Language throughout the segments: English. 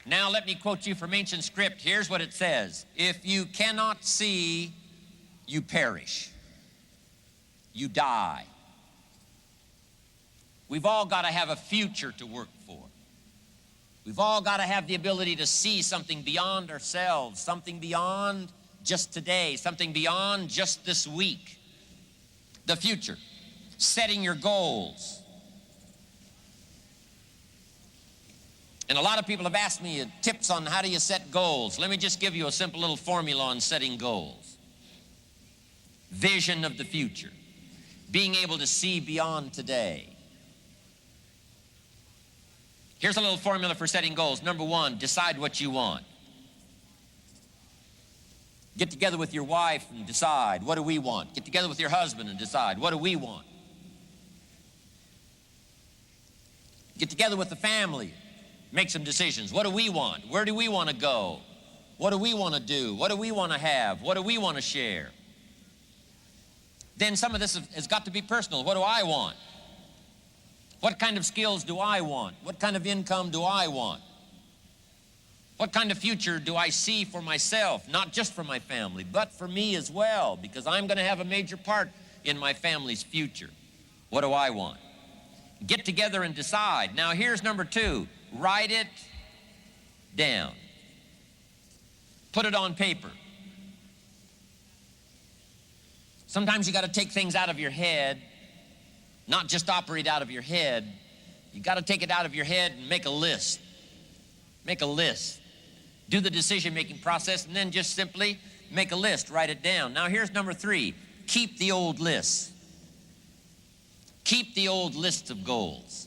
Now let me quote you from ancient script. Here's what it says. If you cannot see, you perish. You die. We've all got to have a future to work for. We've all got to have the ability to see something beyond ourselves, something beyond just today, something beyond just this week. The future, setting your goals. And a lot of people have asked me tips on how do you set goals. Let me just give you a simple little formula on setting goals. Vision of the future. Being able to see beyond today. Here's a little formula for setting goals. Number one, decide what you want. Get together with your wife and decide, what do we want? Get together with your husband and decide, what do we want? Get together with the family. Make some decisions. What do we want? Where do we want to go? What do we want to do? What do we want to have? What do we want to share? Then some of this has got to be personal. What do I want? What kind of skills do I want? What kind of income do I want? What kind of future do I see for myself? Not just for my family, but for me as well, because I'm going to have a major part in my family's future. What do I want? Get together and decide. Now here's number two. Write it down. Put it on paper. Sometimes you got to take things out of your head, not just operate out of your head. You got to take it out of your head and make a list. Make a list. Do the decision-making process and then just simply make a list. Write it down. Now here's number three. Keep the old lists. Keep the old lists of goals.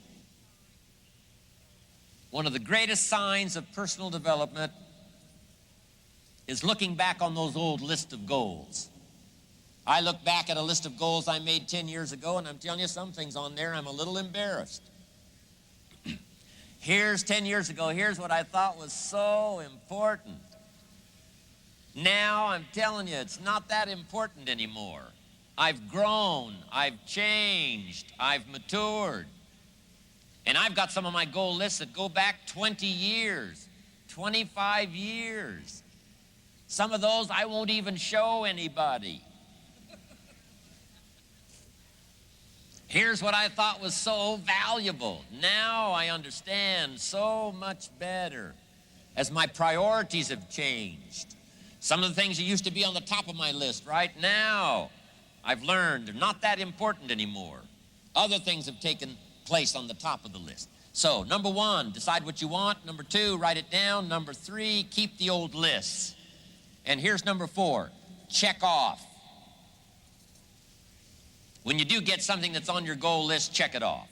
One of the greatest signs of personal development is looking back on those old lists of goals. I look back at a list of goals I made 10 years ago, and I'm telling you, some things on there I'm a little embarrassed. Here's 10 years ago, here's what I thought was so important. Now I'm telling you, it's not that important anymore. I've grown, I've changed, I've matured. And I've got some of my goal lists that go back 20 years, 25 years. Some of those I won't even show anybody. Here's what I thought was so valuable. Now I understand so much better as my priorities have changed. Some of the things that used to be on the top of my list right now, I've learned they're not that important anymore. Other things have taken place on the top of the list. So, number one, decide what you want. Number two, write it down. Number three, keep the old lists. And here's number four, check off. When you do get something that's on your goal list, check it off.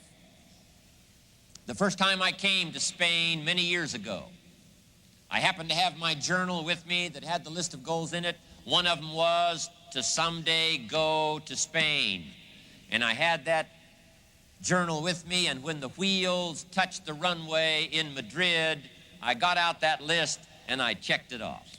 The first time I came to Spain many years ago, I happened to have my journal with me that had the list of goals in it. One of them was to someday go to Spain. And I had that journal with me, and when the wheels touched the runway in Madrid, I got out that list and I checked it off.